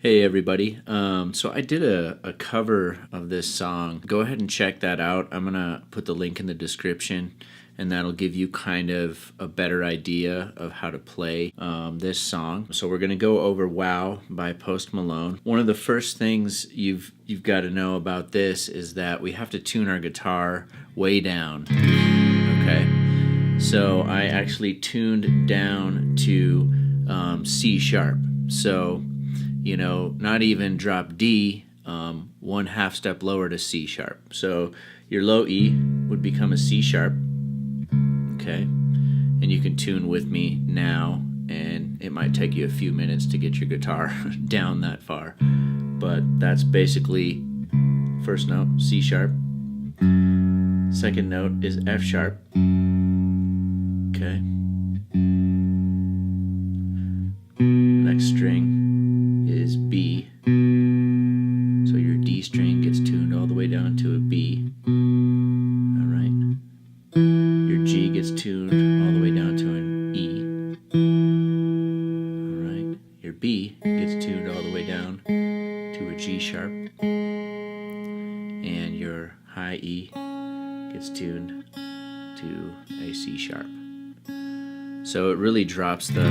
Hey everybody. So I did a cover of this song. Go ahead and check that out. I'm going to put the link in the description, and that'll give you kind of a better idea of how to play this song. So we're going to go over Wow by Post Malone. One of the first things you've got to know about this is that we have to tune our guitar way down. Okay? So I actually tuned down to C sharp. So not even drop D, 1/2 step lower to C sharp. So your low E would become a C sharp, okay? And you can tune with me now, and it might take you a few minutes to get your guitar down that far. But that's basically first note, C sharp. Second note is F sharp, okay? Next string is B, so your D string gets tuned all the way down to a B. All right, your G gets tuned all the way down to an E. All right, your B gets tuned all the way down to a G sharp, and your high E gets tuned to a C sharp. So it really drops the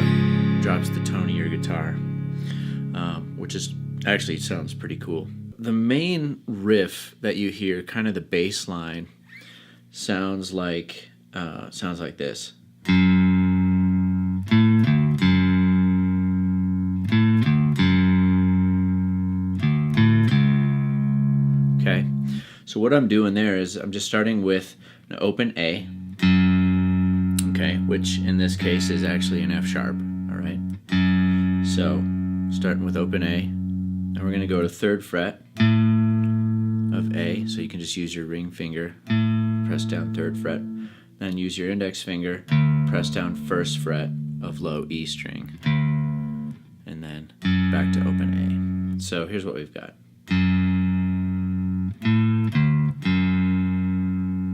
tone of your guitar. Which is actually sounds pretty cool. The main riff that you hear, kind of the bass line, sounds like this. Okay, so what I'm doing there is I'm just starting with an open A, okay, which in this case is actually an F sharp. All right, so starting with open A, and we're going to go to 3rd fret of A, so you can just use your ring finger, press down 3rd fret, then use your index finger, press down 1st fret of low E string, and then back to open A. So here's what we've got.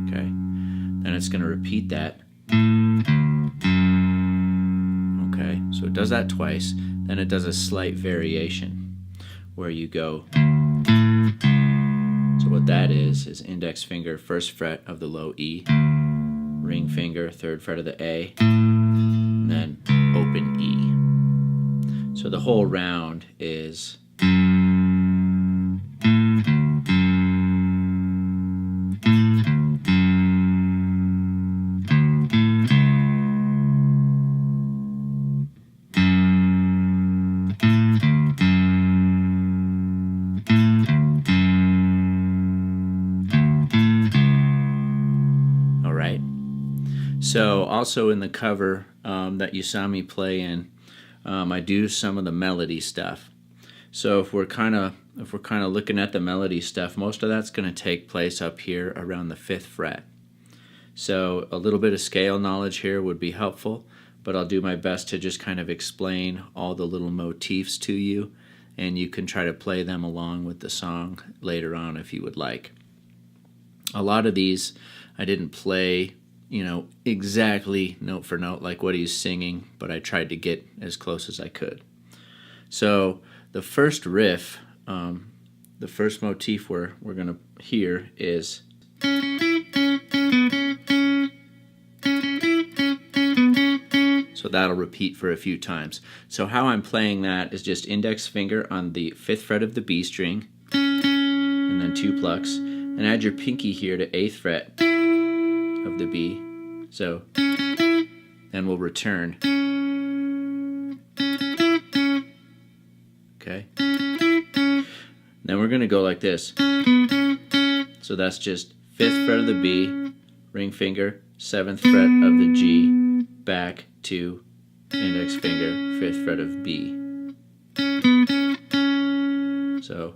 Okay, then it's going to repeat that. Okay, so it does that twice. Then it does a slight variation where you go. So what that is index finger, 1st fret of the low E, ring finger, 3rd fret of the A, and then open E. So the whole round is So also in the cover that you saw me play in, I do some of the melody stuff. So if we're kind of looking at the melody stuff, most of that's going to take place up here around the 5th fret. So a little bit of scale knowledge here would be helpful, but I'll do my best to just kind of explain all the little motifs to you, and you can try to play them along with the song later on if you would like. A lot of these I didn't play exactly note for note like what he's singing, but I tried to get as close as I could. So the first riff, the first motif we're going to hear is so that'll repeat for a few times. So how I'm playing that is just index finger on the 5th fret of the B string, and then 2 plucks, and add your pinky here to 8th fret of the B. So then we'll return. Okay. Then we're going to go like this. So that's just 5th fret of the B, ring finger, 7th fret of the G, back to index finger, 5th fret of B. So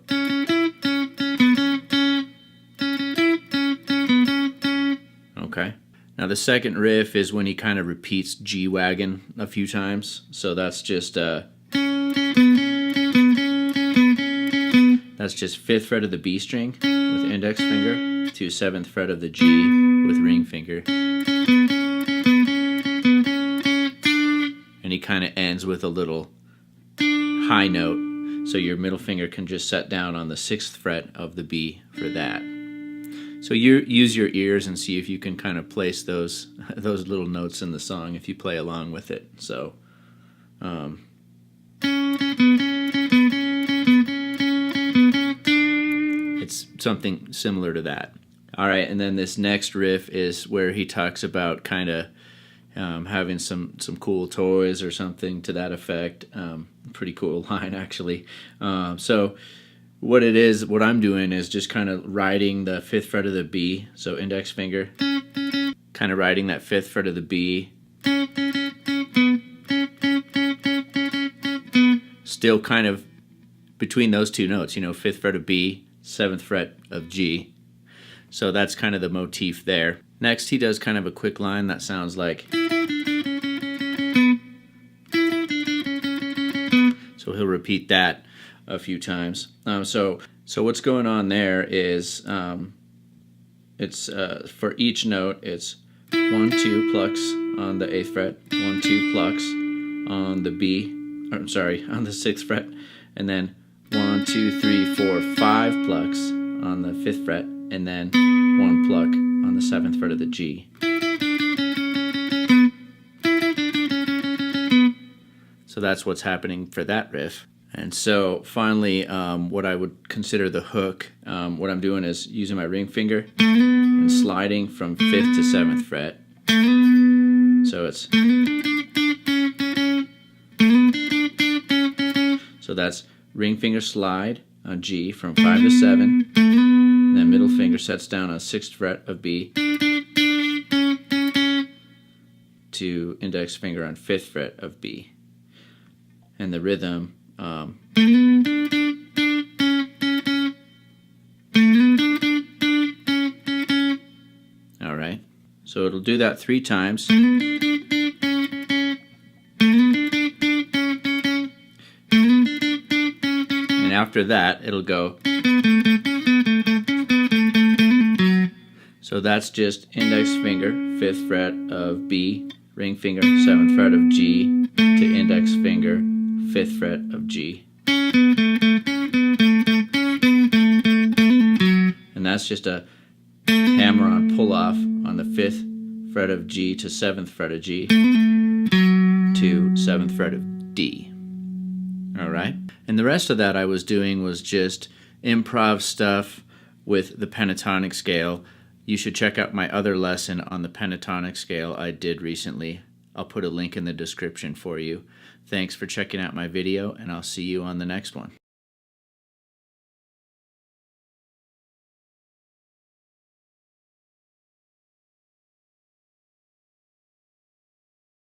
okay. Now the second riff is when he kind of repeats G-wagon a few times. So that's just 5th fret of the B string with index finger to 7th fret of the G with ring finger. And he kind of ends with a little high note. So your middle finger can just set down on the 6th fret of the B for that. So you use your ears and see if you can kind of place those little notes in the song if you play along with it. So it's something similar to that. All right, and then this next riff is where he talks about kind of having some cool toys or something to that effect. Pretty cool line, actually. So what I'm doing is just kind of riding the 5th fret of the B, so index finger, kind of riding that 5th fret of the B, still kind of between those two notes, 5th fret of B, 7th fret of G. So that's kind of the motif there. Next, he does kind of a quick line that sounds like. So he'll repeat that a few times. So what's going on there is it's for each note it's 1, 2 plucks on the 8th fret, 1, 2 plucks on the B, on the 6th fret, and then 1, 2, 3, 4, 5 plucks on the 5th fret, and then 1 pluck on the 7th fret of the G. So that's what's happening for that riff. And so finally, what I would consider the hook, what I'm doing is using my ring finger and sliding from 5th to 7th fret. So that's ring finger slide on G from 5 to 7, and then middle finger sets down on 6th fret of B to index finger on 5th fret of B. And the rhythm, all right, so it'll do that 3 times. And after that, it'll go. So that's just index finger, 5th fret of B, ring finger, 7th fret of G, to index finger, 5th fret of G. And that's just a hammer-on pull-off on the 5th fret of G to 7th fret of G to 7th fret of D. All right? And the rest of that I was doing was just improv stuff with the pentatonic scale. You should check out my other lesson on the pentatonic scale I did recently. I'll put a link in the description for you. Thanks for checking out my video, and I'll see you on the next one.